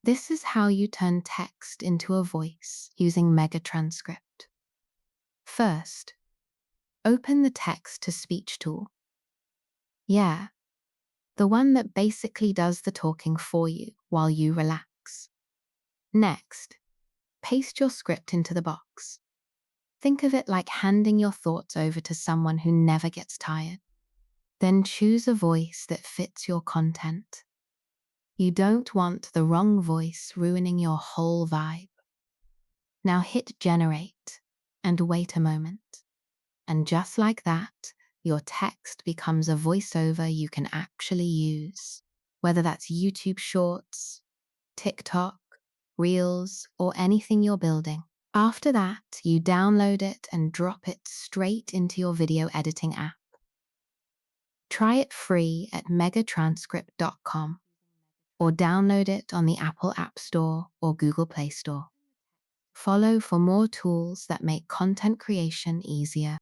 This is how you turn text into a voice using Megatranscript. First, open the text-to-speech tool. Yeah, the one that basically does the talking for you while you relax. Next, paste your script into the box. Think of it like handing your thoughts over to someone who never gets tired. Then choose a voice that fits your content. You don't want the wrong voice ruining your whole vibe. Now hit generate and wait a moment. And just like that, your text becomes a voiceover you can actually use, whether that's YouTube Shorts, TikTok, Reels, or anything you're building. After that, you download it and drop it straight into your video editing app. Try it free at megatranscript.com or download it on the Apple App Store or Google Play Store. Follow for more tools that make content creation easier.